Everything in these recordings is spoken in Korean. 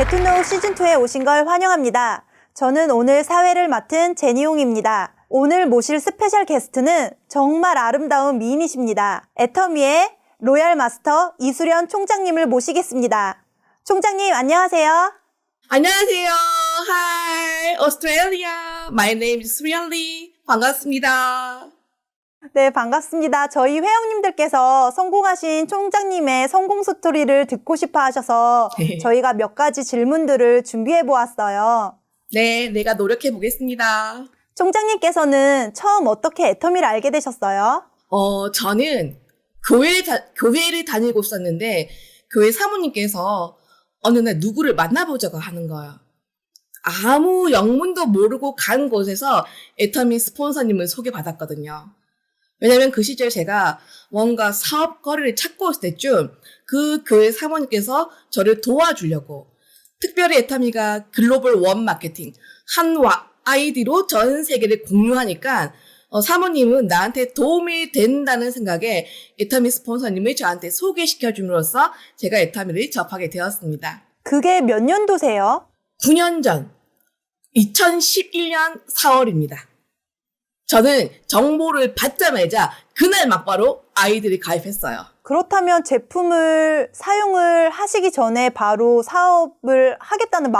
베트노 시즌2에 오신 걸 환영합니다. 저는 오늘 사회를 맡은 제니용입니다. 오늘 모실 스페셜 게스트는 정말 아름다운 미인이십니다. 애터미의 로얄 마스터 이수련 총장님을 모시겠습니다. 총장님 안녕하세요. 안녕하세요. Hi, Australia. My name is Really. 반갑습니다. 네, 반갑습니다. 저희 회원님들께서 성공하신 총장님의 성공 스토리를 듣고 싶어 하셔서 저희가 몇 가지 질문들을 준비해 보았어요. 네, 내가 노력해 보겠습니다. 총장님께서는 처음 어떻게 애터미를 알게 되셨어요? 저는 교회를 다니고 있었는데 교회 사모님께서 어느 날 누구를 만나보자고 하는 거예요. 아무 영문도 모르고 간 곳에서 애터미 스폰서님을 소개받았거든요. 왜냐면 그 시절 제가 뭔가 사업 거래를 찾고 있을 때쯤 그 교회 사모님께서 저를 도와주려고 특별히 애터미가 글로벌 원 마케팅 한 아이디로 전 세계를 공유하니까 사모님은 나한테 도움이 된다는 생각에 애터미 스폰서님을 저한테 소개시켜줌으로써 제가 애터미를 접하게 되었습니다. 그게 몇 년도세요? 9년 전 2011년 4월입니다. 저는 정보를 받자마자 그날 막바로 아이들이 가입했어요. 그렇다면 제품을 사용을 하시기 전에 바로 사업을 하겠다는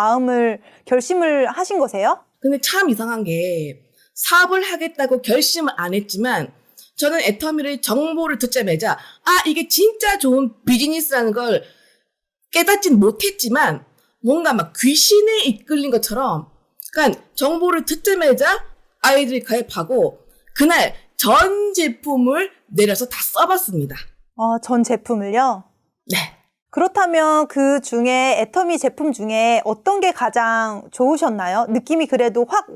결심을 하신 거세요? 근데 참 이상한 게 사업을 하겠다고 결심을 안 했지만 저는 애터미를 정보를 듣자마자 이게 진짜 좋은 비즈니스라는 걸 깨닫진 못했지만 뭔가 막 귀신에 이끌린 것처럼 그러니까 정보를 듣자마자 아이들이 가입하고 그날 전 제품을 내려서 다 써봤습니다. 전 제품을요? 네. 그렇다면 그 중에 애터미 제품 중에 어떤 게 가장 좋으셨나요? 느낌이 그래도 확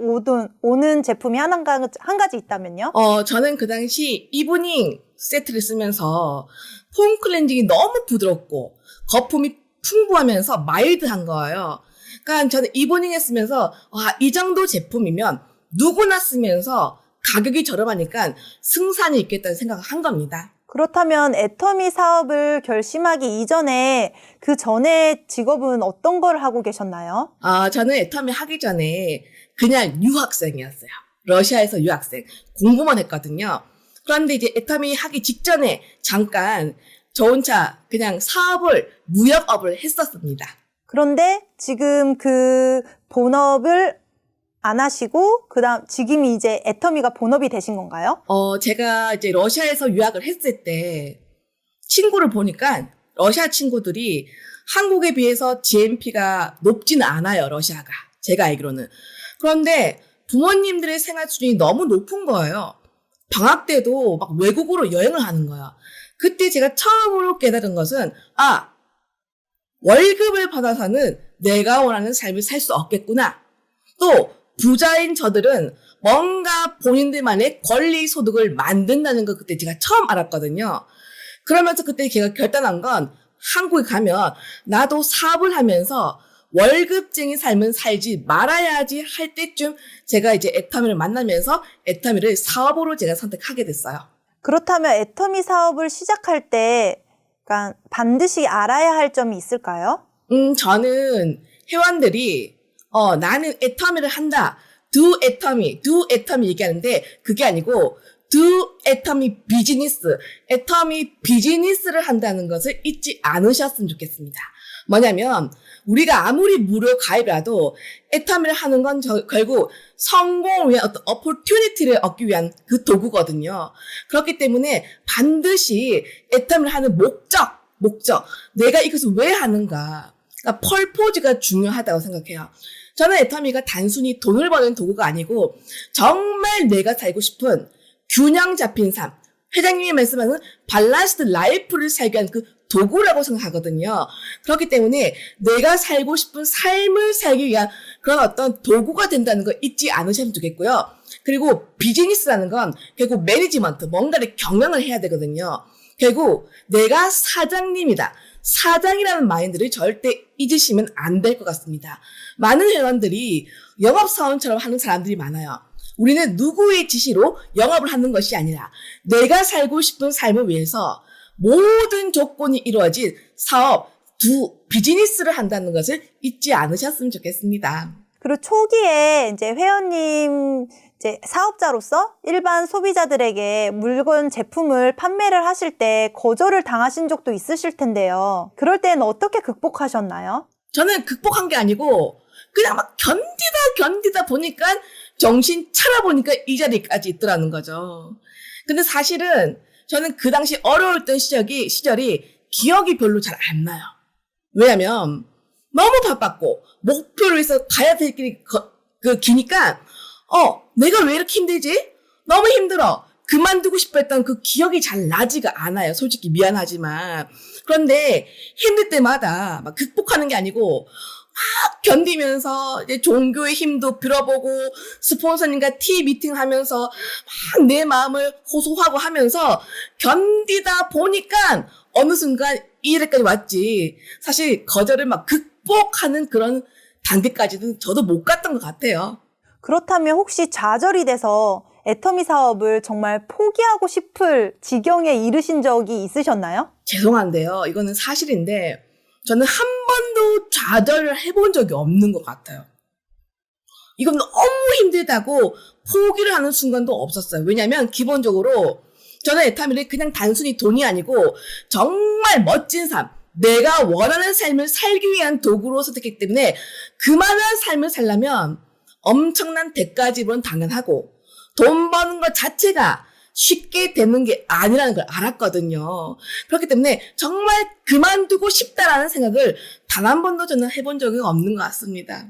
오는 제품이 한 가지 있다면요? 저는 그 당시 이브닝 세트를 쓰면서 폼 클렌징이 너무 부드럽고 거품이 풍부하면서 마일드한 거예요. 그러니까 저는 이브닝에 쓰면서 이 정도 제품이면 누구나 쓰면서 가격이 저렴하니까 승산이 있겠다는 생각을 한 겁니다. 그렇다면 애터미 사업을 결심하기 이전에 그 전에 직업은 어떤 걸 하고 계셨나요? 저는 애터미 하기 전에 그냥 유학생이었어요. 러시아에서 유학생. 공부만 했거든요. 그런데 이제 애터미 하기 직전에 잠깐 저 혼자 그냥 무역업을 했었습니다. 그런데 지금 그 본업을 안 하시고 지금이 이제 애터미가 본업이 되신 건가요? 제가 이제 러시아에서 유학을 했을 때 친구를 보니까 러시아 친구들이 한국에 비해서 GNP가 높지는 않아요, 러시아가. 제가 알기로는. 그런데 부모님들의 생활 수준이 너무 높은 거예요. 방학 때도 막 외국으로 여행을 하는 거야. 그때 제가 처음으로 깨달은 것은 월급을 받아서는 내가 원하는 삶을 살 수 없겠구나. 또 부자인 저들은 뭔가 본인들만의 권리 소득을 만든다는 걸 그때 제가 처음 알았거든요. 그러면서 그때 제가 결단한 건 한국에 가면 나도 사업을 하면서 월급쟁이 삶은 살지 말아야지 할 때쯤 제가 이제 애터미를 만나면서 애터미를 사업으로 제가 선택하게 됐어요. 그렇다면 애터미 사업을 시작할 때 그러니까 반드시 알아야 할 점이 있을까요? 저는 회원들이 나는 애터미를 한다. do 애터미 얘기하는데 그게 아니고 do 애터미 비즈니스. 애터미 비즈니스를 한다는 것을 잊지 않으셨으면 좋겠습니다. 뭐냐면 우리가 아무리 무료 가입이라도 애터미를 하는 건 결국 성공을 위한 어떤 opportunity를 얻기 위한 그 도구거든요. 그렇기 때문에 반드시 애터미를 하는 목적 내가 이것을 왜 하는가 그러니까 펄포즈가 중요하다고 생각해요. 저는 애터미가 단순히 돈을 버는 도구가 아니고 정말 내가 살고 싶은 균형 잡힌 삶, 회장님이 말씀하는 밸런스드 라이프를 살기 위한 그 도구라고 생각하거든요. 그렇기 때문에 내가 살고 싶은 삶을 살기 위한 그런 어떤 도구가 된다는 거 잊지 않으시면 좋겠고요. 그리고 비즈니스라는 건 결국 매니지먼트, 뭔가를 경영을 해야 되거든요. 결국 내가 사장님이다. 사장이라는 마인드를 절대 잊으시면 안 될 것 같습니다. 많은 회원들이 영업사원처럼 하는 사람들이 많아요. 우리는 누구의 지시로 영업을 하는 것이 아니라 내가 살고 싶은 삶을 위해서 모든 조건이 이루어진 사업, 두 비즈니스를 한다는 것을 잊지 않으셨으면 좋겠습니다. 그리고 초기에 이제 회원님 이제 사업자로서 일반 소비자들에게 물건 제품을 판매를 하실 때 거절을 당하신 적도 있으실 텐데요. 그럴 때는 어떻게 극복하셨나요? 저는 극복한 게 아니고 그냥 막 견디다 보니까 정신 차려보니까 이 자리까지 있더라는 거죠. 근데 사실은 저는 그 당시 어려웠던 시절이 기억이 별로 잘 안 나요. 왜냐면 너무 바빴고 목표를 위해서 가야 될 길이 기니까 내가 왜 이렇게 힘들지? 너무 힘들어. 그만두고 싶어 했던 그 기억이 잘 나지가 않아요. 솔직히 미안하지만. 그런데 힘들 때마다 막 극복하는 게 아니고 막 견디면서 이제 종교의 힘도 빌어보고 스폰서님과 티 미팅 하면서 막 내 마음을 호소하고 하면서 견디다 보니까 어느 순간 이 일까지 왔지. 사실 거절을 막 극복하는 그런 단계까지는 저도 못 갔던 것 같아요. 그렇다면 혹시 좌절이 돼서 애터미 사업을 정말 포기하고 싶을 지경에 이르신 적이 있으셨나요? 죄송한데요. 이거는 사실인데 저는 한 번도 좌절을 해본 적이 없는 것 같아요. 이건 너무 힘들다고 포기를 하는 순간도 없었어요. 왜냐하면 기본적으로 저는 애터미를 그냥 단순히 돈이 아니고 정말 멋진 삶, 내가 원하는 삶을 살기 위한 도구로 선택했기 때문에 그만한 삶을 살려면 엄청난 대가 지불은 당연하고 돈 버는 것 자체가 쉽게 되는 게 아니라는 걸 알았거든요. 그렇기 때문에 정말 그만두고 싶다라는 생각을 단 한 번도 저는 해본 적이 없는 것 같습니다.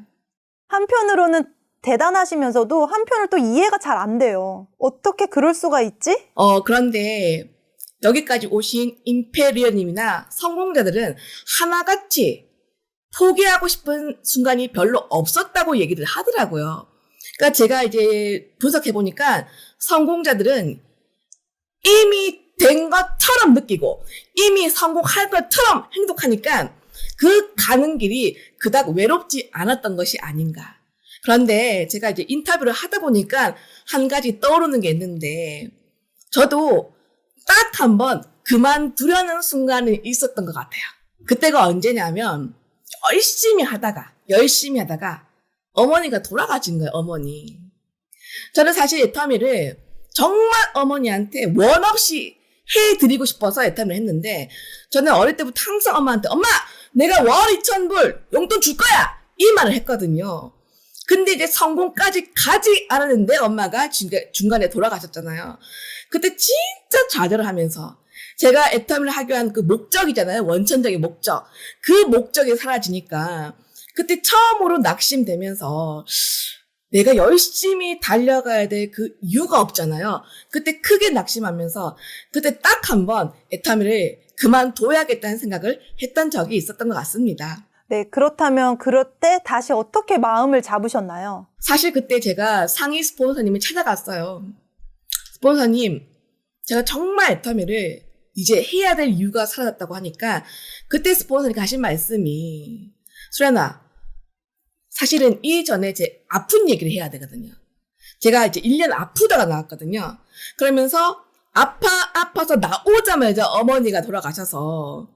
한편으로는 대단하시면서도 한편으로 또 이해가 잘 안 돼요. 어떻게 그럴 수가 있지? 그런데 여기까지 오신 임페리어님이나 성공자들은 하나같이 포기하고 싶은 순간이 별로 없었다고 얘기를 하더라고요. 그러니까 제가 이제 분석해보니까 성공자들은 이미 된 것처럼 느끼고 이미 성공할 것처럼 행동하니까 그 가는 길이 그닥 외롭지 않았던 것이 아닌가. 그런데 제가 이제 인터뷰를 하다 보니까 한 가지 떠오르는 게 있는데 저도 딱 한 번 그만두려는 순간이 있었던 것 같아요. 그때가 언제냐면 열심히 하다가 어머니가 돌아가신 거예요, 어머니. 저는 사실 애터미를 정말 어머니한테 원 없이 해드리고 싶어서 애터미를 했는데 저는 어릴 때부터 항상 엄마한테 엄마! 내가 월 2,000불 용돈 줄 거야! 이 말을 했거든요. 근데 이제 성공까지 가지 않았는데 엄마가 중간에 돌아가셨잖아요. 그때 진짜 좌절을 하면서 제가 애터미를 하기 위한 그 목적이잖아요. 원천적인 목적. 그 목적이 사라지니까 그때 처음으로 낙심되면서 내가 열심히 달려가야 될 그 이유가 없잖아요. 그때 크게 낙심하면서 그때 딱 한 번 애터미를 그만둬야겠다는 생각을 했던 적이 있었던 것 같습니다. 네, 그렇다면 그럴 때 다시 어떻게 마음을 잡으셨나요? 사실 그때 제가 상위 스폰서님을 찾아갔어요. 스폰서님, 제가 정말 애터미를 이제 해야 될 이유가 사라졌다고 하니까 그때 스폰서님이 하신 말씀이 수련아, 사실은 이전에 제 아픈 얘기를 해야 되거든요. 제가 이제 1년 아프다가 나왔거든요. 그러면서 아파서 나오자마자 어머니가 돌아가셔서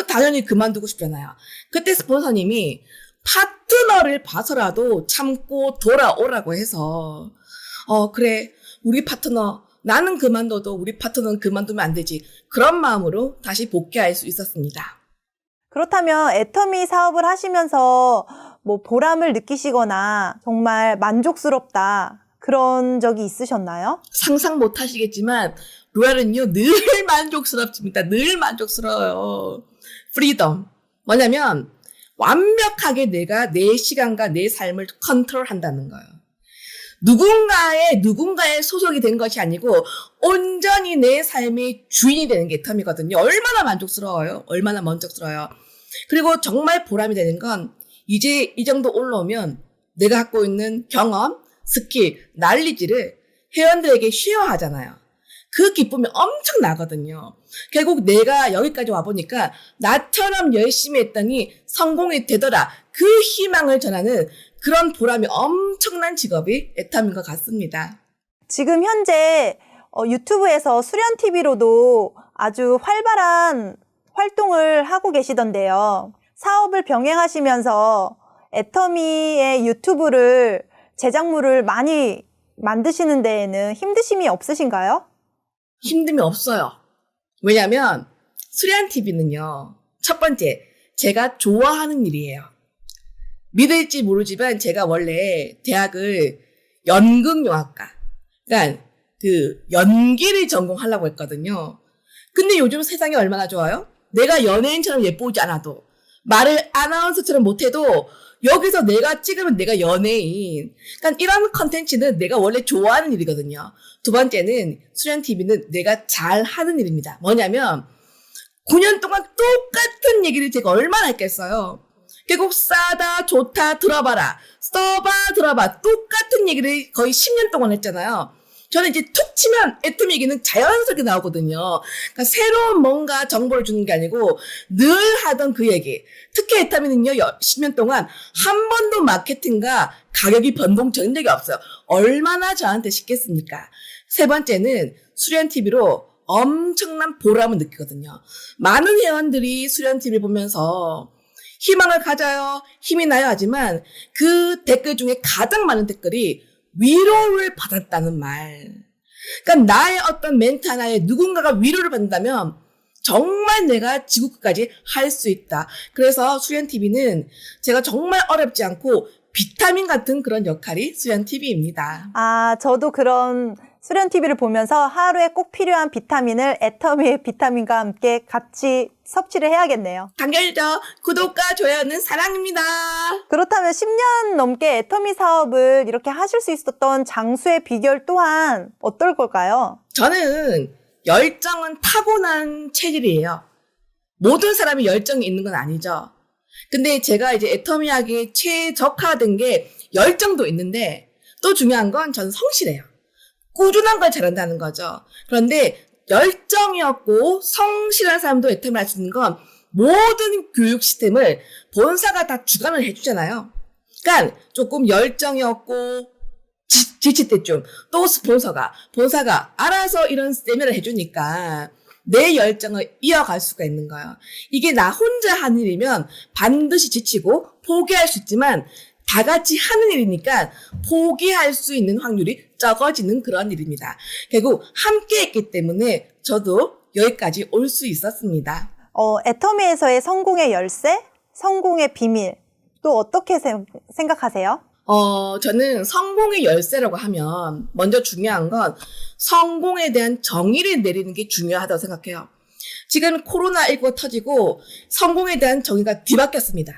당연히 그만두고 싶잖아요. 그때 스폰서님이 파트너를 봐서라도 참고 돌아오라고 해서 그래 우리 파트너 나는 그만둬도 우리 파트너는 그만두면 안 되지. 그런 마음으로 다시 복귀할 수 있었습니다. 그렇다면 애터미 사업을 하시면서 뭐 보람을 느끼시거나 정말 만족스럽다 그런 적이 있으셨나요? 상상 못 하시겠지만 로얄은요 늘 만족스럽습니다. 늘 만족스러워요. 프리덤. 뭐냐면 완벽하게 내가 내 시간과 내 삶을 컨트롤한다는 거예요. 누군가의 소속이 된 것이 아니고 온전히 내 삶의 주인이 되는 게 애터미거든요. 얼마나 만족스러워요. 얼마나 만족스러워요. 그리고 정말 보람이 되는 건 이제 이 정도 올라오면 내가 갖고 있는 경험, 스킬, 난리지를 회원들에게 쉐어하잖아요. 그 기쁨이 엄청 나거든요. 결국 내가 여기까지 와보니까 나처럼 열심히 했더니 성공이 되더라. 그 희망을 전하는 그런 보람이 엄청난 직업이 애터미인 것 같습니다. 지금 현재 유튜브에서 수련TV로도 아주 활발한 활동을 하고 계시던데요. 사업을 병행하시면서 애터미의 유튜브를 제작물을 많이 만드시는 데에는 힘드심이 없으신가요? 힘듦이 없어요. 왜냐면 수리안TV는요. 첫 번째, 제가 좋아하는 일이에요. 믿을지 모르지만 제가 원래 대학을 연극영화과, 그러니까 그 연기를 전공하려고 했거든요. 근데 요즘 세상이 얼마나 좋아요? 내가 연예인처럼 예쁘지 않아도, 말을 아나운서처럼 못해도 여기서 내가 찍으면 내가 연예인. 그러니까 이런 컨텐츠는 내가 원래 좋아하는 일이거든요. 두 번째는 수련TV는 내가 잘하는 일입니다. 뭐냐면 9년 동안 똑같은 얘기를 제가 얼마나 했겠어요. 결국 싸다, 좋다, 들어봐라. 써봐, 들어봐. 똑같은 얘기를 거의 10년 동안 했잖아요. 저는 이제 툭 치면 애터미 얘기는 자연스럽게 나오거든요. 그러니까 새로운 뭔가 정보를 주는 게 아니고 늘 하던 그 얘기. 특히 애터미는요, 10년 동안 한 번도 마케팅과 가격이 변동된 적이 없어요. 얼마나 저한테 쉽겠습니까? 세 번째는 수련TV로 엄청난 보람을 느끼거든요. 많은 회원들이 수련TV를 보면서 희망을 가져요, 힘이 나요 하지만 그 댓글 중에 가장 많은 댓글이 위로를 받았다는 말. 그러니까 나의 어떤 멘트 하나에 누군가가 위로를 받는다면 정말 내가 지구 끝까지 할 수 있다. 그래서 수련TV는 제가 정말 어렵지 않고 비타민 같은 그런 역할이 수련TV입니다. 아, 저도 그런 수련TV를 보면서 하루에 꼭 필요한 비타민을 애터미의 비타민과 함께 같이 섭취를 해야겠네요. 당연히죠. 구독과 좋아요는 사랑입니다. 그렇다면 10년 넘게 애터미 사업을 이렇게 하실 수 있었던 장수의 비결 또한 어떨 걸까요? 저는 열정은 타고난 체질이에요. 모든 사람이 열정이 있는 건 아니죠. 근데 제가 이제 애터미하게 최적화된 게 열정도 있는데 또 중요한 건 저는 성실해요. 꾸준한 걸 잘한다는 거죠. 그런데 열정이었고 성실한 사람도 애터미를 할 수 있는 건 모든 교육 시스템을 본사가 다 주관을 해주잖아요. 그러니까 조금 열정이었고 지칠 때쯤 또 본사가 알아서 이런 세미나를 해주니까 내 열정을 이어갈 수가 있는 거예요. 이게 나 혼자 하는 일이면 반드시 지치고 포기할 수 있지만 다 같이 하는 일이니까 포기할 수 있는 확률이 적어지는 그런 일입니다. 결국 함께 했기 때문에 저도 여기까지 올 수 있었습니다. 애터미에서의 성공의 열쇠, 성공의 비밀, 또 어떻게 생각하세요? 저는 성공의 열쇠라고 하면 먼저 중요한 건 성공에 대한 정의를 내리는 게 중요하다고 생각해요. 지금 코로나19가 터지고 성공에 대한 정의가 뒤바뀌었습니다.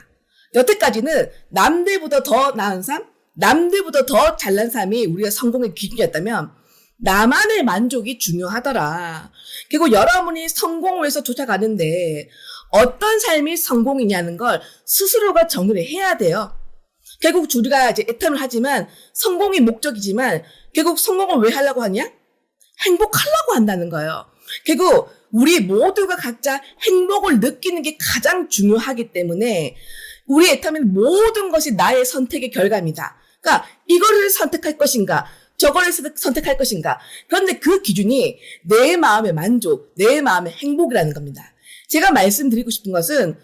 여태까지는 남들보다 더 나은 삶, 남들보다 더 잘난 삶이 우리가 성공의 기준이었다면 나만의 만족이 중요하더라. 그리고 여러분이 성공을 위해서 쫓아가는데 어떤 삶이 성공이냐는 걸 스스로가 정의를 해야 돼요. 결국 우리가 이제 애탐을 하지만 성공이 목적이지만 결국 성공을 왜 하려고 하냐? 행복하려고 한다는 거예요. 결국 우리 모두가 각자 행복을 느끼는 게 가장 중요하기 때문에 우리 애탐은 모든 것이 나의 선택의 결과입니다. 그러니까 이거를 선택할 것인가, 저거를 선택할 것인가. 그런데 그 기준이 내 마음의 만족, 내 마음의 행복이라는 겁니다. 제가 말씀드리고 싶은 것은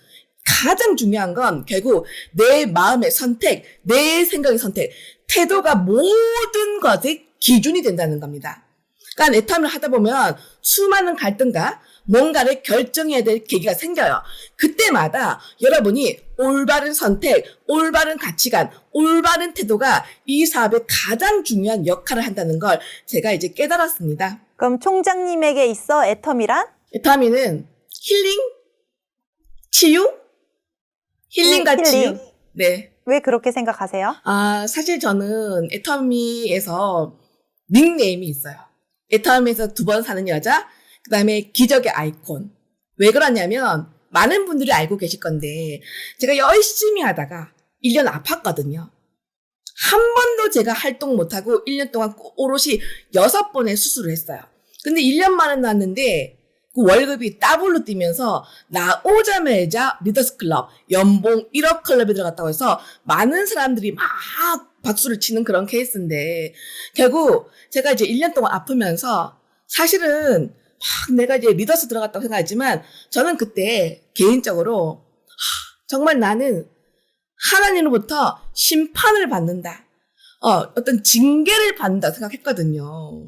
가장 중요한 건 결국 내 마음의 선택, 내 생각의 선택, 태도가 모든 것의 기준이 된다는 겁니다. 그러니까 애탐을 하다 보면 수많은 갈등과 뭔가를 결정해야 될 계기가 생겨요. 그때마다 여러분이 올바른 선택, 올바른 가치관, 올바른 태도가 이 사업의 가장 중요한 역할을 한다는 걸 제가 이제 깨달았습니다. 그럼 총장님에게 있어 애터미란? 애터미는 힐링, 치유, 힐링과 힐링. 치유. 네. 왜 그렇게 생각하세요? 사실 저는 애터미에서 닉네임이 있어요. 애터미에서 2번 사는 여자, 그 다음에 기적의 아이콘. 왜 그러냐면 많은 분들이 알고 계실 건데 제가 열심히 하다가 1년 아팠거든요. 한 번도 제가 활동 못하고 1년 동안 오롯이 6번의 수술을 했어요. 근데 1년 만에 나왔는데 그 월급이 더블로 뛰면서 나오자마자 리더스 클럽, 연봉 1억 클럽에 들어갔다고 해서 많은 사람들이 막 박수를 치는 그런 케이스인데 결국 제가 이제 1년 동안 아프면서 사실은 막 내가 이제 리더스 들어갔다고 생각했지만 저는 그때 개인적으로 정말 나는 하나님으로부터 심판을 받는다. 어떤 징계를 받는다 생각했거든요.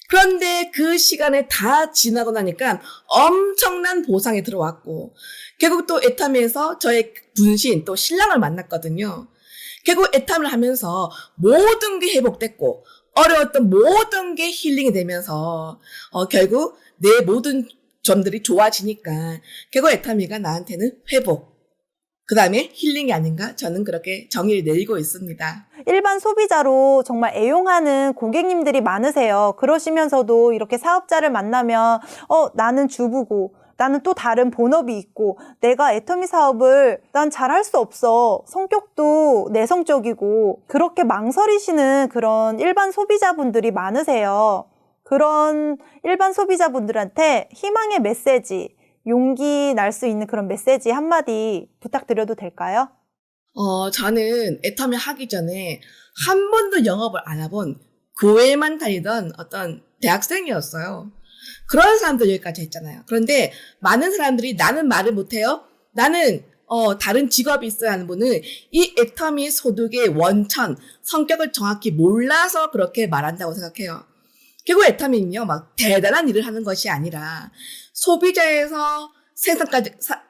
그런데 그 시간에 다 지나고 나니까 엄청난 보상이 들어왔고, 결국 또 애터미에서 저의 분신, 또 신랑을 만났거든요. 결국 애터미를 하면서 모든 게 회복됐고, 어려웠던 모든 게 힐링이 되면서, 결국 내 모든 점들이 좋아지니까, 결국 애터미가 나한테는 회복, 그 다음에 힐링이 아닌가? 저는 그렇게 정의를 내리고 있습니다. 일반 소비자로 정말 애용하는 고객님들이 많으세요. 그러시면서도 이렇게 사업자를 만나면 나는 주부고 나는 또 다른 본업이 있고 내가 애터미 사업을 난 잘할 수 없어. 성격도 내성적이고 그렇게 망설이시는 그런 일반 소비자분들이 많으세요. 그런 일반 소비자분들한테 희망의 메시지, 용기 날 수 있는 그런 메시지 한마디 부탁드려도 될까요? 저는 애터미 하기 전에 한 번도 영업을 안 해본 교회만 다니던 어떤 대학생이었어요. 그런 사람들 여기까지 했잖아요. 그런데 많은 사람들이 나는 말을 못해요. 나는 다른 직업이 있어야 하는 분은 이 애터미 소득의 원천, 성격을 정확히 몰라서 그렇게 말한다고 생각해요. 결국 애터미는요, 막 대단한 일을 하는 것이 아니라 소비자에서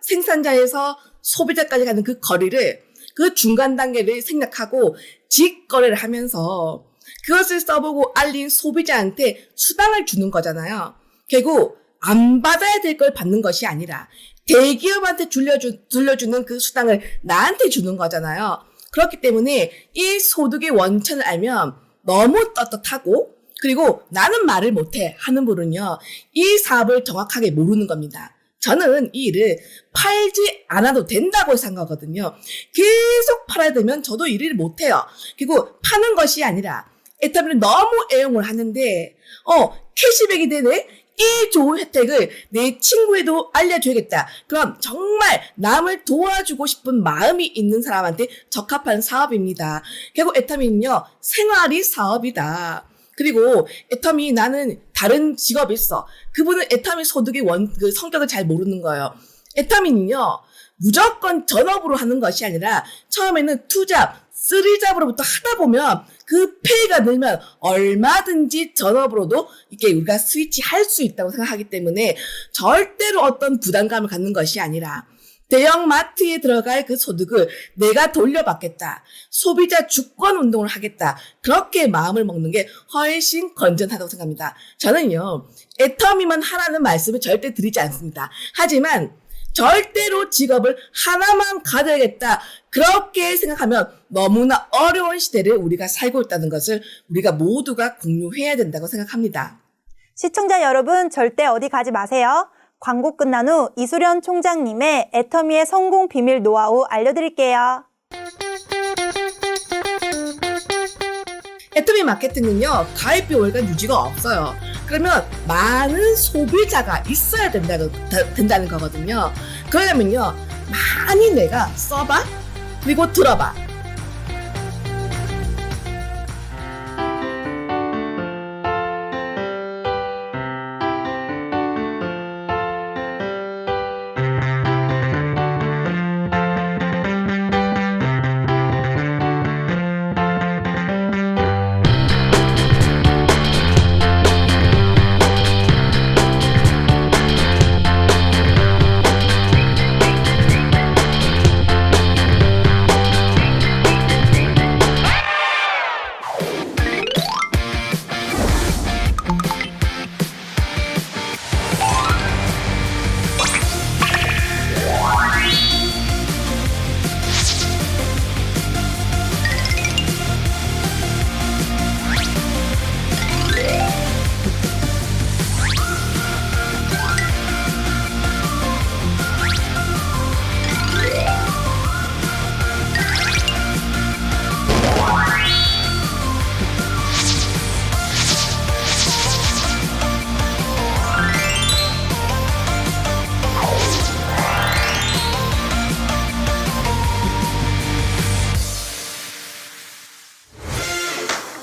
생산자에서 소비자까지 가는 그 거리를, 그 중간 단계를 생략하고 직거래를 하면서 그것을 써보고 알린 소비자한테 수당을 주는 거잖아요. 결국 안 받아야 될 걸 받는 것이 아니라 대기업한테 돌려주는 그 수당을 나한테 주는 거잖아요. 그렇기 때문에 이 소득의 원천을 알면 너무 떳떳하고, 그리고 나는 말을 못해 하는 분은요, 이 사업을 정확하게 모르는 겁니다. 저는 이 일을 팔지 않아도 된다고 생각하거든요. 계속 팔아야 되면 저도 이 일을 못해요. 그리고 파는 것이 아니라 애터미를 너무 애용을 하는데 캐시백이 되네? 이 좋은 혜택을 내 친구에도 알려줘야겠다. 그럼 정말 남을 도와주고 싶은 마음이 있는 사람한테 적합한 사업입니다. 결국 애터미는요, 생활이 사업이다. 그리고 애터미, 나는 다른 직업이 있어. 그분은 애터미 소득의 그 성격을 잘 모르는 거예요. 애터미는요, 무조건 전업으로 하는 것이 아니라 처음에는 2잡, 3잡으로부터 하다 보면 그 페이가 늘면 얼마든지 전업으로도 이렇게 우리가 스위치할 수 있다고 생각하기 때문에 절대로 어떤 부담감을 갖는 것이 아니라 대형 마트에 들어갈 그 소득을 내가 돌려받겠다. 소비자 주권 운동을 하겠다. 그렇게 마음을 먹는 게 훨씬 건전하다고 생각합니다. 저는요, 애터미만 하라는 말씀을 절대 드리지 않습니다. 하지만 절대로 직업을 하나만 가져야겠다. 그렇게 생각하면 너무나 어려운 시대를 우리가 살고 있다는 것을 우리가 모두가 공유해야 된다고 생각합니다. 시청자 여러분, 절대 어디 가지 마세요. 광고 끝난 후 이수련 총장님의 애터미의 성공 비밀 노하우 알려드릴게요. 애터미 마케팅은요, 가입비 월간 유지가 없어요. 그러면 많은 소비자가 있어야 된다는 거거든요. 그러려면요, 많이 내가 써봐, 그리고 들어봐.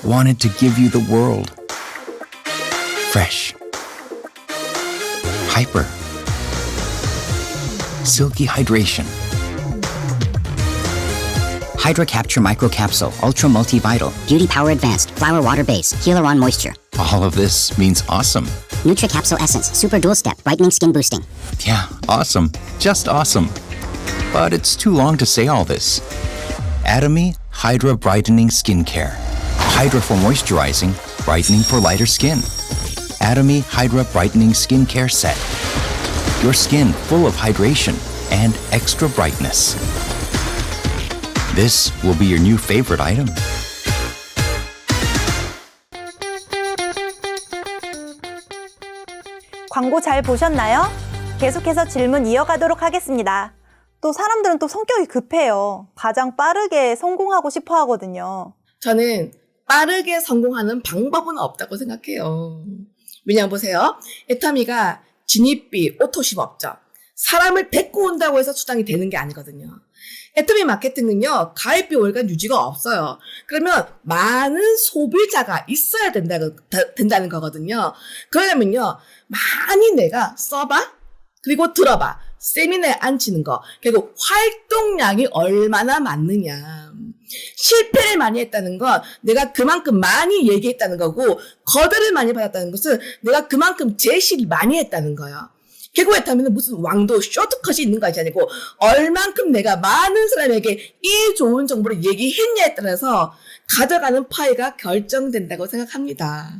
Wanted to give you the world. Fresh. Hyper. Silky hydration. Hydra Capture Microcapsule, Ultra Multivital, Beauty Power Advanced, Flower Water Base, Healer on Moisture. All of this means awesome. NutriCapsule Essence, Super Dual Step, Brightening Skin Boosting. Yeah, awesome. Just awesome. But it's too long to say all this. Atomy Hydra Brightening Skincare. Hydra for moisturizing, brightening for lighter skin. Atomy Hydra Brightening Skincare Set. Your skin full of hydration and extra brightness. This will be your new favorite item. 광고 잘 보셨나요? 계속해서 질문 이어가도록 하겠습니다. 또 사람들은 또 성격이 급해요. 가장 빠르게 성공하고 싶어 하거든요. 저는 빠르게 성공하는 방법은 없다고 생각해요. 왜냐면 보세요. 애터미가 진입비, 오토십 없죠. 사람을 데리고 온다고 해서 수당이 되는 게 아니거든요. 애터미 마케팅은요, 가입비 월간 유지가 없어요. 그러면 많은 소비자가 있어야 된다는 거거든요. 그러려면요, 많이 내가 써봐, 그리고 들어봐, 세미나에 앉히는 거, 그리고 활동량이 얼마나 많느냐. 실패를 많이 했다는 건 내가 그만큼 많이 얘기했다는 거고, 거절을 많이 받았다는 것은 내가 그만큼 제시를 많이 했다는 거예요. 개고 애터미는 무슨 왕도 쇼트컷이 있는 것이 아니고 얼만큼 내가 많은 사람에게 이 좋은 정보를 얘기했냐에 따라서 가져가는 파이가 결정된다고 생각합니다.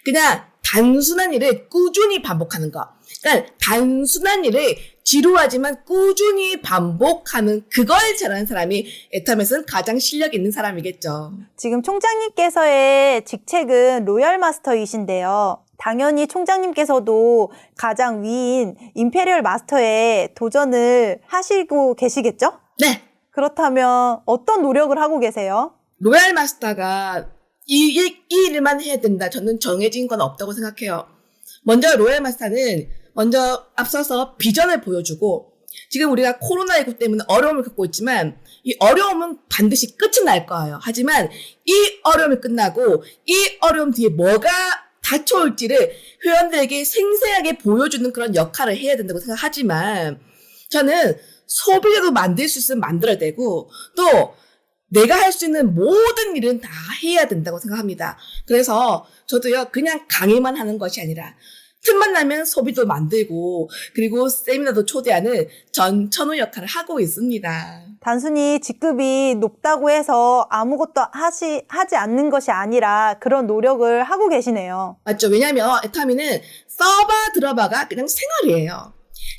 그냥 단순한 일을 꾸준히 반복하는 거. 그러니까 단순한 일을 지루하지만 꾸준히 반복하는 그걸 잘하는 사람이 애터미에서는 가장 실력 있는 사람이겠죠. 지금 총장님께서의 직책은 로열 마스터이신데요. 당연히 총장님께서도 가장 위인 임페리얼 마스터에 도전을 하시고 계시겠죠? 네. 그렇다면 어떤 노력을 하고 계세요? 로얄 마스터가 이 일만 해야 된다. 저는 정해진 건 없다고 생각해요. 먼저 로얄 마스터는 먼저 앞서서 비전을 보여주고, 지금 우리가 코로나19 때문에 어려움을 겪고 있지만 이 어려움은 반드시 끝이 날 거예요. 하지만 이 어려움이 끝나고 이 어려움 뒤에 뭐가 닥쳐올지를 회원들에게 생생하게 보여주는 그런 역할을 해야 된다고 생각하지만, 저는 소비자도 만들 수 있으면 만들어야 되고, 또 내가 할 수 있는 모든 일은 다 해야 된다고 생각합니다. 그래서 저도요, 그냥 강의만 하는 것이 아니라 틈만 나면 소비도 만들고, 그리고 세미나도 초대하는 전천후 역할을 하고 있습니다. 단순히 직급이 높다고 해서 아무것도 하지 않는 것이 아니라 그런 노력을 하고 계시네요. 맞죠? 왜냐면 애터미는 써봐 들어봐가 그냥 생활이에요.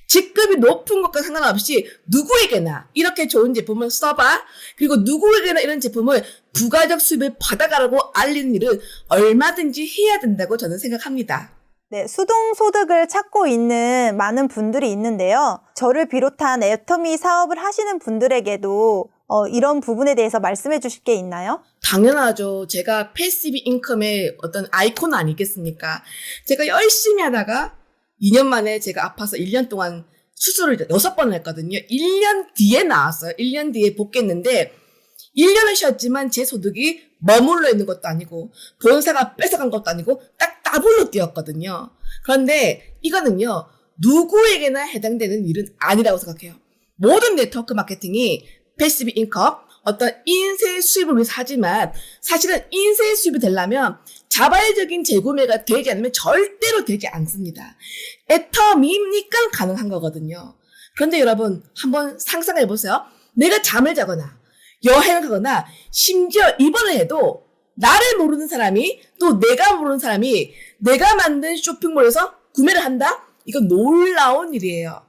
직급이 높은 것과 상관없이 누구에게나 이렇게 좋은 제품을 써봐, 그리고 누구에게나 이런 제품을 부가적 수입을 받아가라고 알리는 일은 얼마든지 해야 된다고 저는 생각합니다. 네, 수동소득을 찾고 있는 많은 분들이 있는데요. 저를 비롯한 애터미 사업을 하시는 분들에게도 이런 부분에 대해서 말씀해 주실 게 있나요? 당연하죠. 제가 패시브 인컴의 어떤 아이콘 아니겠습니까? 제가 열심히 하다가 2년 만에 제가 아파서 1년 동안 수술을 6번을 했거든요. 1년 뒤에 나왔어요. 1년 뒤에 복귀했는데 1년을 쉬었지만 제 소득이 머물러 있는 것도 아니고 본사가 뺏어간 것도 아니고 딱 더블로 뛰었거든요. 그런데 이거는요, 누구에게나 해당되는 일은 아니라고 생각해요. 모든 네트워크 마케팅이 패시브 인컴, 어떤 인쇄 수입을 위해서 하지만 사실은 인쇄 수입이 되려면 자발적인 재구매가 되지 않으면 절대로 되지 않습니다. 애터미니까 가능한 거거든요. 그런데 여러분, 한번 상상해 보세요. 내가 잠을 자거나 여행을 가거나 심지어 입원을 해도 나를 모르는 사람이, 또 내가 모르는 사람이 내가 만든 쇼핑몰에서 구매를 한다? 이건 놀라운 일이에요.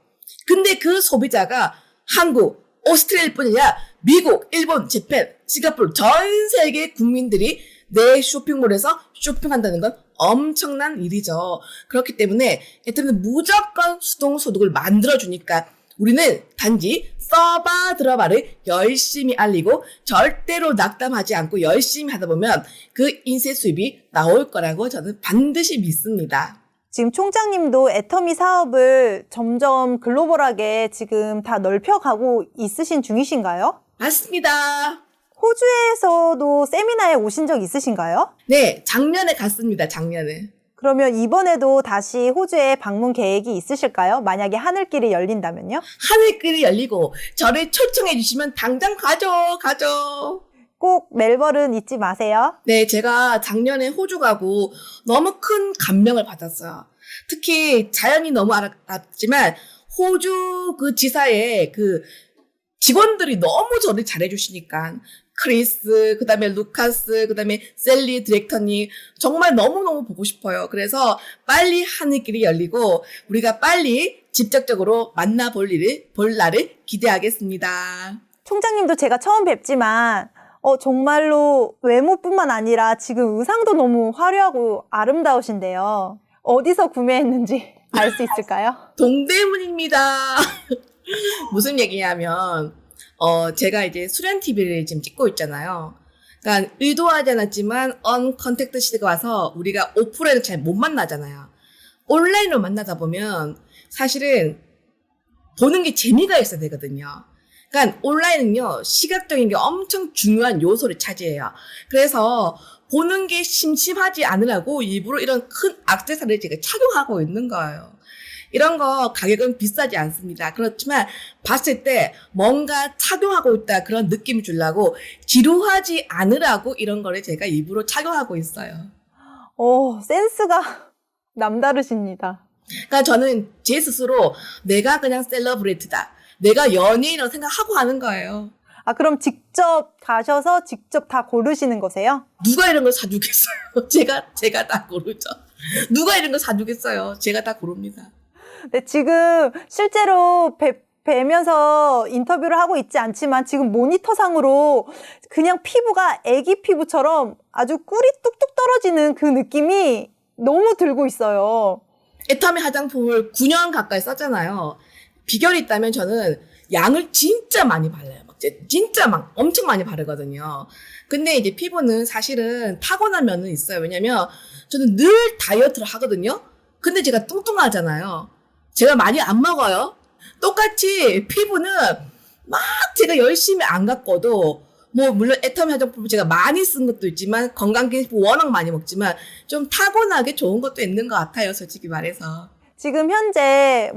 근데 그 소비자가 한국, 오스트레일리아뿐 아니라 미국, 일본, 재팬, 싱가포르 전 세계 국민들이 내 쇼핑몰에서 쇼핑한다는 건 엄청난 일이죠. 그렇기 때문에 애터미는 무조건 수동소득을 만들어주니까 우리는 단지 써봐 들어봐를 열심히 알리고 절대로 낙담하지 않고 열심히 하다 보면 그 인쇄 수입이 나올 거라고 저는 반드시 믿습니다. 지금 총장님도 애터미 사업을 점점 글로벌하게 지금 다 넓혀가고 있으신 중이신가요? 맞습니다. 호주에서도 세미나에 오신 적 있으신가요? 네, 작년에 갔습니다. 작년에. 그러면 이번에도 다시 호주에 방문 계획이 있으실까요? 만약에 하늘길이 열린다면요? 하늘길이 열리고 저를 초청해 주시면 당장 가죠. 꼭 멜버른 잊지 마세요. 네, 제가 작년에 호주 가고 너무 큰 감명을 받았어요. 특히 자연이 너무 아름답지만 호주 그 지사의 그 직원들이 너무 저를 잘해주시니까 크리스, 그 다음에 루카스, 그 다음에 셀리 디렉터님 정말 너무너무 보고 싶어요. 그래서 빨리 하늘길이 열리고 우리가 빨리 직접적으로 만나볼 날을 기대하겠습니다. 총장님도 제가 처음 뵙지만 정말로 외모뿐만 아니라 지금 의상도 너무 화려하고 아름다우신데요. 어디서 구매했는지 알 수 있을까요? 동대문입니다. 무슨 얘기냐면 제가 이제 수련 TV를 지금 찍고 있잖아요. 그러니까 의도하지 않았지만 언컨택트 시대가 와서 우리가 오프라인을 잘 못 만나잖아요. 온라인으로 만나다 보면 사실은 보는 게 재미가 있어야 되거든요. 그러니까 온라인은요, 시각적인 게 엄청 중요한 요소를 차지해요. 그래서 보는 게 심심하지 않으라고 일부러 이런 큰 액세서리를 제가 착용하고 있는 거예요. 이런 거 가격은 비싸지 않습니다. 그렇지만 봤을 때 뭔가 착용하고 있다 그런 느낌을 주려고 지루하지 않으라고 이런 거를 제가 일부러 착용하고 있어요. 센스가 남다르십니다. 그러니까 저는 제 스스로 내가 그냥 셀러브레이트다. 내가 연예인이라고 생각하고 하는 거예요. 아, 그럼 직접 가셔서 직접 다 고르시는 거세요? 누가 이런 걸 사주겠어요? 제가 다 고르죠. 누가 이런 걸 사주겠어요? 제가 다 고릅니다. 네, 지금 실제로 뵈면서 인터뷰를 하고 있지 않지만 지금 모니터상으로 그냥 피부가 애기 피부처럼 아주 꿀이 뚝뚝 떨어지는 그 느낌이 너무 들고 있어요. 애터미 화장품을 9년 가까이 썼잖아요. 비결이 있다면 저는 양을 진짜 많이 발라요. 진짜 막 엄청 많이 바르거든요. 근데 이제 피부는 사실은 타고난 면은 있어요. 왜냐면 저는 늘 다이어트를 하거든요. 근데 제가 뚱뚱하잖아요. 제가 많이 안 먹어요. 똑같이 피부는 막 제가 열심히 안 가꿔도 뭐 물론 애터미 화장품을 제가 많이 쓴 것도 있지만 건강기능식품 워낙 많이 먹지만 좀 타고나게 좋은 것도 있는 것 같아요. 솔직히 말해서. 지금 현재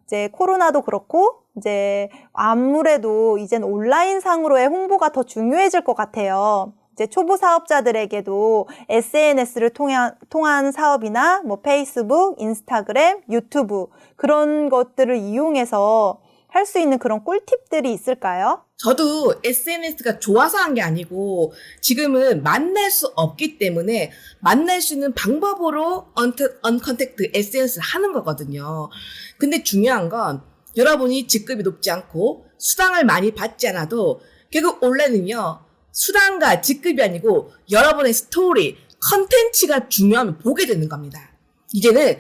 이제 코로나도 그렇고 이제 아무래도 이젠 온라인상으로의 홍보가 더 중요해질 것 같아요. 이제 초보 사업자들에게도 SNS를 통한 사업이나 페이스북, 인스타그램, 유튜브 그런 것들을 이용해서 할 수 있는 그런 꿀팁들이 있을까요? 저도 SNS가 좋아서 한 게 아니고 지금은 만날 수 없기 때문에 만날 수 있는 방법으로 언컨택트 SNS를 하는 거거든요. 근데 중요한 건 여러분이 직급이 높지 않고 수당을 많이 받지 않아도 결국 온라인은요. 수당과 직급이 아니고 여러분의 스토리, 컨텐츠가 중요하면 보게 되는 겁니다. 이제는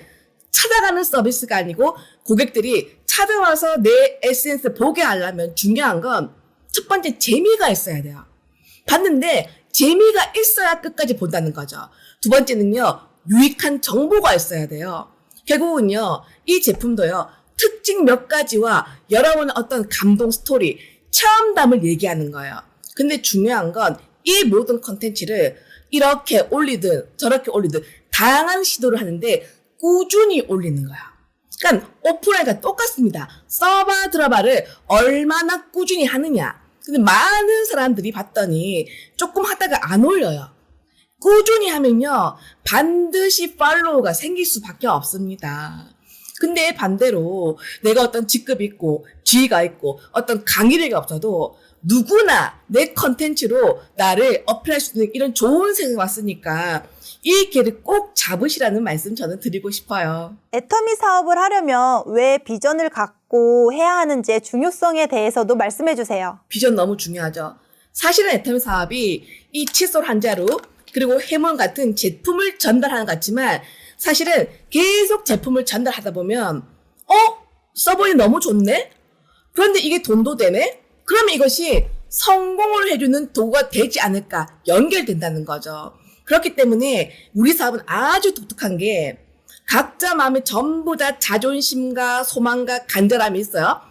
찾아가는 서비스가 아니고 고객들이 찾아와서 내 SNS 보게 하려면 중요한 건 첫 번째 재미가 있어야 돼요. 봤는데 재미가 있어야 끝까지 본다는 거죠. 두 번째는요. 유익한 정보가 있어야 돼요. 결국은요. 이 제품도요. 특징 몇 가지와 여러분의 어떤 감동 스토리, 체험담을 얘기하는 거예요. 근데 중요한 건 이 모든 컨텐츠를 이렇게 올리든 저렇게 올리든 다양한 시도를 하는데 꾸준히 올리는 거야. 그러니까 오프라인과 똑같습니다. 써봐 들어봐를 얼마나 꾸준히 하느냐. 근데 많은 사람들이 봤더니 조금 하다가 안 올려요. 꾸준히 하면요. 반드시 팔로우가 생길 수밖에 없습니다. 근데 반대로 내가 어떤 직급이 있고 지위가 있고 어떤 강의력이 없어도 누구나 내 컨텐츠로 나를 어필할 수 있는 이런 좋은 세상이 왔으니까 이 기회를 꼭 잡으시라는 말씀 저는 드리고 싶어요. 애터미 사업을 하려면 왜 비전을 갖고 해야 하는지의 중요성에 대해서도 말씀해 주세요. 비전 너무 중요하죠. 사실은 애터미 사업이 이 칫솔 한 자루 그리고 해몬 같은 제품을 전달하는 것 같지만 사실은 계속 제품을 전달하다 보면 써보니 너무 좋네? 그런데 이게 돈도 되네? 그러면 이것이 성공을 해주는 도구가 되지 않을까 연결된다는 거죠. 그렇기 때문에 우리 사업은 아주 독특한 게 각자 마음에 전부 다 자존심과 소망과 간절함이 있어요.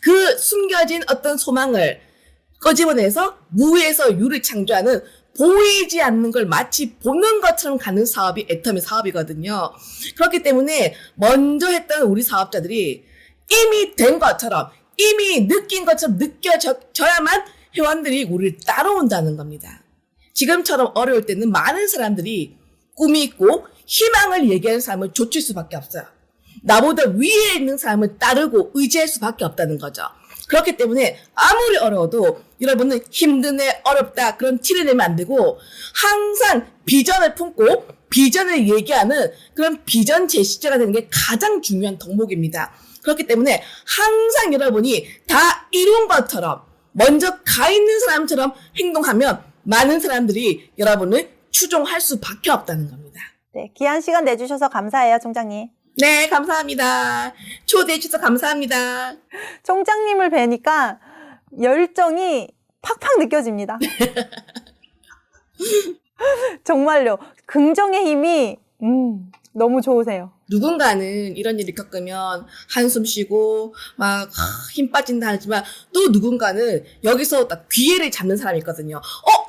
그 숨겨진 어떤 소망을 꺼집어내서 무에서 유를 창조하는 보이지 않는 걸 마치 보는 것처럼 가는 사업이 애터미 사업이거든요. 그렇기 때문에 먼저 했던 우리 사업자들이 이미 된 것처럼, 이미 느낀 것처럼 느껴져야만 회원들이 우리를 따라온다는 겁니다. 지금처럼 어려울 때는 많은 사람들이 꿈이 있고 희망을 얘기하는 사람을 좇을 수밖에 없어요. 나보다 위에 있는 사람을 따르고 의지할 수밖에 없다는 거죠. 그렇기 때문에 아무리 어려워도 여러분은 힘드네, 어렵다 그런 티를 내면 안 되고 항상 비전을 품고 비전을 얘기하는 그런 비전 제시자가 되는 게 가장 중요한 덕목입니다. 그렇기 때문에 항상 여러분이 다 이룬 것처럼 먼저 가 있는 사람처럼 행동하면 많은 사람들이 여러분을 추종할 수밖에 없다는 겁니다. 네, 귀한 시간 내주셔서 감사해요, 총장님. 네, 감사합니다. 초대해 주셔서 감사합니다. 총장님을 뵈니까 열정이 팍팍 느껴집니다. 정말요. 긍정의 힘이 너무 좋으세요. 누군가는 이런 일을 겪으면 한숨 쉬고 막 힘 빠진다 하지만 또 누군가는 여기서 딱 기회를 잡는 사람이 있거든요.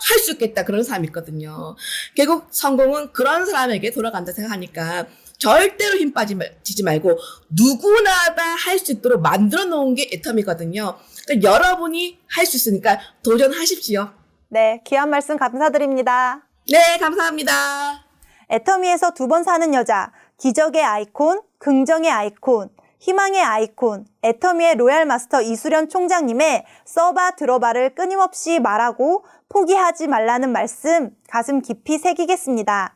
할 수 있겠다 그런 사람이 있거든요. 결국 성공은 그런 사람에게 돌아간다 생각하니까 절대로 힘 빠지지 말고 누구나 다 할 수 있도록 만들어 놓은 게 애텀이거든요. 그러니까 여러분이 할 수 있으니까 도전하십시오. 네, 귀한 말씀 감사드립니다. 네, 감사합니다. 애터미에서 2번 사는 여자, 기적의 아이콘, 긍정의 아이콘, 희망의 아이콘, 애터미의 로얄 마스터 이수련 총장님의 써봐 들어봐를 끊임없이 말하고 포기하지 말라는 말씀 가슴 깊이 새기겠습니다.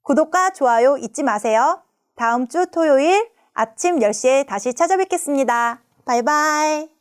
구독과 좋아요 잊지 마세요. 다음 주 토요일 아침 10시에 다시 찾아뵙겠습니다. 바이바이.